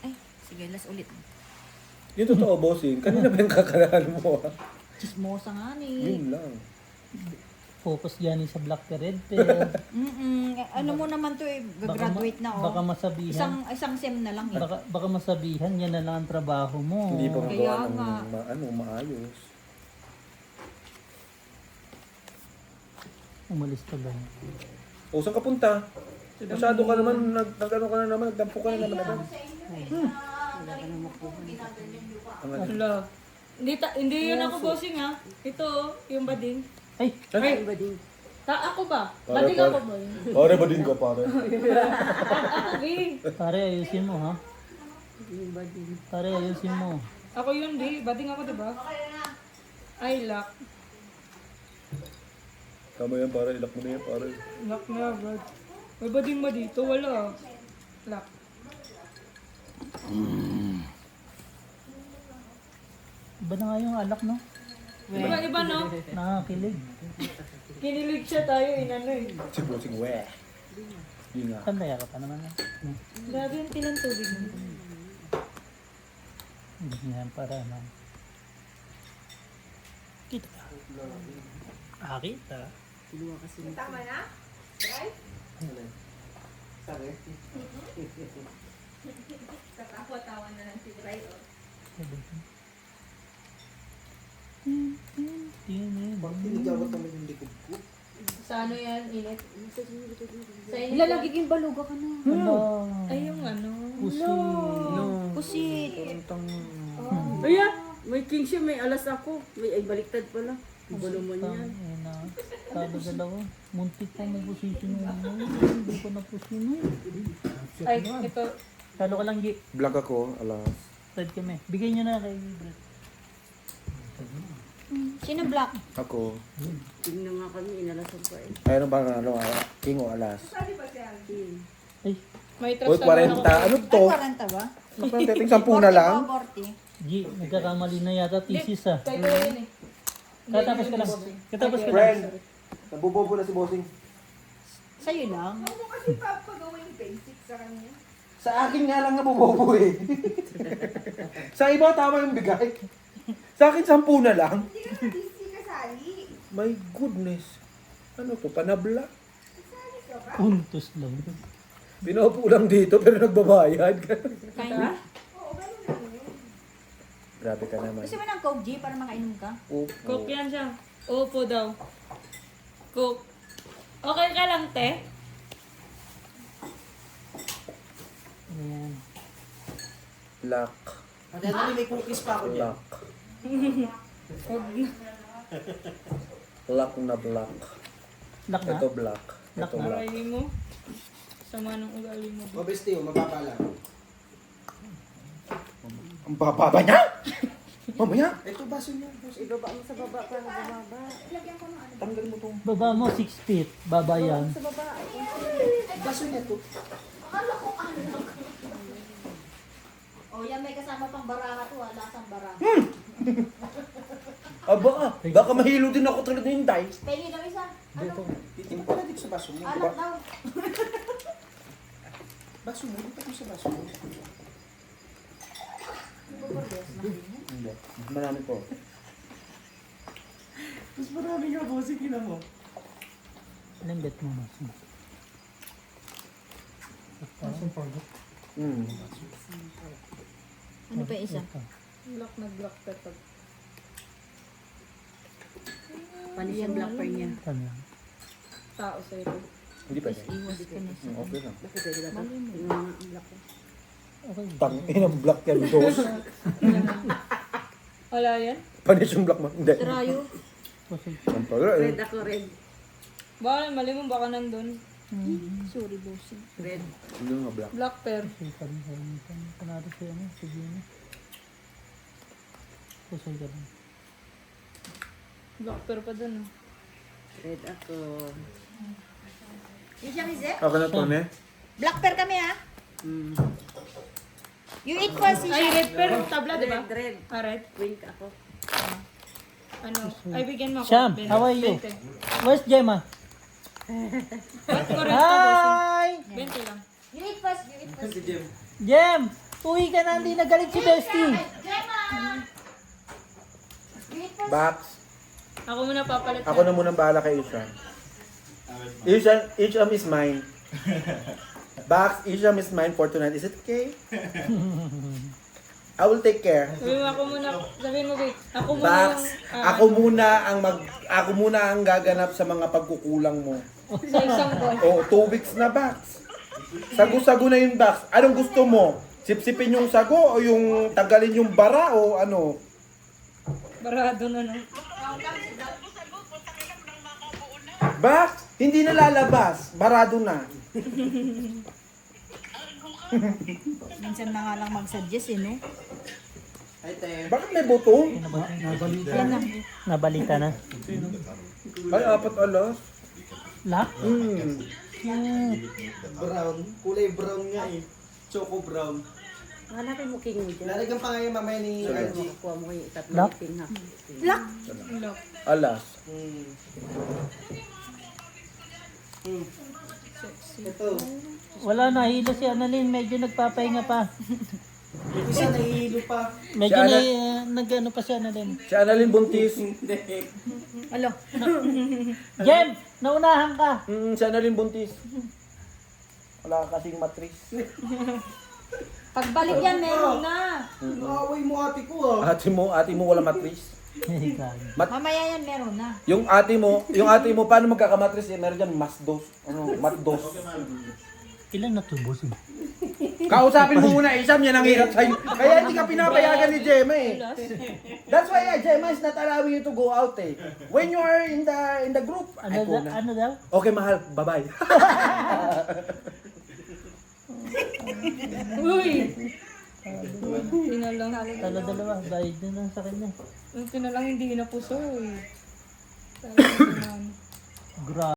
Ay, sige, last ulit. Yung totoo, bossing. Kanina ba yung kakalahan mo ah? Chismosa nga ni. Yun lang. Focus dyan sa black pear, red pear. Ano mo naman to eh, graduate na oh. Baka masabihan. Isang sem na lang eh. Baka masabihan, yan na lang ang trabaho mo. Hindi pa Kaya magawa ng nga. maayos. Umalis ka lang. O, saan ka punta? Masyado ka naman, nag-ano ka na naman, nagdampo ka na naman agad. Ang ano? Wala. Hindi yun ako bossing ha. Ito, yung bading. Ay! Ay! Ako ba? Pare, Bading ako pare. ba yun? Pare ba din ka, pare? Ako eh. Pare, ayusin mo ha. Pare, ayusin mo. Ako yun di. Bading ako diba? Ay, lock. Tama yan, pare. Ilak mo na yan, pare. Lock na agad. May ba din ba dito? Wala. Lock. Iba na nga yung alak, no? Iba no? Nakakilig. Kinilig siya tayo inano eh. Si Bossing, weh. Yun nga. Kandaya ka pa naman. Grabe yung tilang tubig mo. Hindi yan para ano. Kita ka. Kita. Pinigawat naman yung likod ko. Sa ano yan? Init? Sa init Wala, yan? nagiging baluga ka na. Hello. Ay, yung ano. Pusi. Pusit. Aya, may king siya, may alas ako. Ay, baliktad pala. Baluman yan. Ina. Talo dalawa. Muntik pa may position mo. Hindi ko na position. Ay, ito. Talo ka lang, G. Vlog ako, alas. Red kami. Bigay nyo na kay Brett. Sino black? Ako. Tingnan nga kami, inalasan pa eh. Ayun ba ano, king o alas? Ay, May Uy, trust 40. Ano to? Ay, 40 ba? Ting 10 na lang. 40. G. Nagkakamali na yata. Thesis ah. Kaya ko yun eh. Katapos ka lang. Katapos ka lang. Friend, nabubobo na si Bossing. Sa'yo lang. Sa akin nga lang nabubobo eh. Sa iba tama yung bigay. Sa akin 10 na lang. Hindi ka naman DC kasali. My goodness. Ano to? Panabla? Kasali ka ba? Puntos lang. Pinaupo lang dito pero nagbabayad. Kinda. Oo, ganun lang yun. Grabe ka naman. Gusto mo ng Coke, G, para makainom ka? Coke yan siya. Opo daw. Coke. Okay ka lang, te? Ayan. Black. At ano, may cookies pa ako dyan. Black. Black na black. Lock na. Ito black. Black Ito na. black. Ugali mo. Sama ng ugali mo. O, bestie, mababa lang. Ang bababa niya? Mamaya. Ito, baso niya. Ibaba mo sa baba para bumaba. Tanggal mo tong. Baba mo 6 feet. Baba yan. Sa baba. Baso niya to. Oh, yan may kasama pang baraha to, lasang baraha. Aba, baka mahilo din ako tulad ng Inday. Pengi daw isa. Ano? Titin pala dito sa baso mo. Alat daw. Baso mo, dito ko sa baso mo. Hindi. Marami po. Mas marami nga, bossing, kina mo. Anong bet mo mas? Ano pa yung isa? Black na black pepper. Panis yung black pearl niya. Ano lang. Tao sa ito. Hindi pwede. Iwas ka na siya. Okay lang. Bakit pwede ba ito? Tingnan nga ang black ko. Okay. Tangin ang black yan, dos. Wala yan? Panis yung black mo. Hindi. Trayo. Kasi Ang pala eh. Red ako, red. Baka mali mo, baka nandun. Sorry, bossing. Red. Hindi nga black. Black pear. ka rin sa inyo. Panalo siya ano. Sige na. Kusay ka rin. Black pear pa dun. Oh. Red ako. Yung siya, Mize? Okay na to, ne? Black pear kami, ha? You eat first, Ay, siya. red pear. Tabla, di ba? Red. Ah, red. Wink ako. Ano? Ay, bigyan mo ako. Sham, 20. how are you? 20. Where's Gemma? Ba't ko red ka, bossing? Hi! 20 lang. You eat first, you eat first. Si Jem. Jem! Uwi ka na, hindi nagalit si Bestie. Gemma! You eat first. Box. Ako muna papalit. Ako na munang bahala kay Isham. Isham is mine. Box, Isham is mine for tonight. Is it okay? I will take care. Sabihin mo ako muna. Sabihin mo, wait. Ako muna Box, yung... ako muna ang gaganap sa mga pagkukulang mo. Sa isang buwan. Oh, 2 weeks na, Box. Sago-sago na yung Box. Anong gusto mo? Sipsipin yung sago o yung tagalin yung bara o ano? Barado na, no? Box, hindi na lalabas. Barado na. Minsan na nga lang mag-suggest, eh, no? Ay, te. Bakit may butong? Nabalita na. Ay, 4 alas. Lock? Hmm. Brown. Kulay brown nga eh. Choco brown. Hanapin mo king mo dyan. Lalagyan pa nga yung mamaya ni Angie. Kuha mo yung Lock? tatlong king ha. Alas. Ito. Wala na, hilo si Annalyn. Medyo nagpapahinga pa. Yung isa nahihilo pa. Medyo Si na, Ana- nag-ano pa si Annalyn. Si Annalyn buntis. Hindi. Alo. Jem, naunahan ka. Si Annalyn buntis. Wala ka kasing matris. Pagbalik yan, meron na. Away mo ate ko ah. Ate mo wala matris. Mamaya yan, meron na. Yung ate mo, paano magkakamatris? Meron dyan masdos. Matdos. Ilan natubos? Kausapin mo muna, Isam, yan ang hirap sa'yo. Kaya hindi ka pinapayagan ni Gemma eh. That's why Gemma is not allowing you to go out eh. When you are in the group, ay po na. Ano daw? Okay, mahal, bye-bye. Uy! Tinalang. Dalawa, bayad na lang sa kanya. Yung tinalang hindi na puso eh. Talagang naman. Grabe.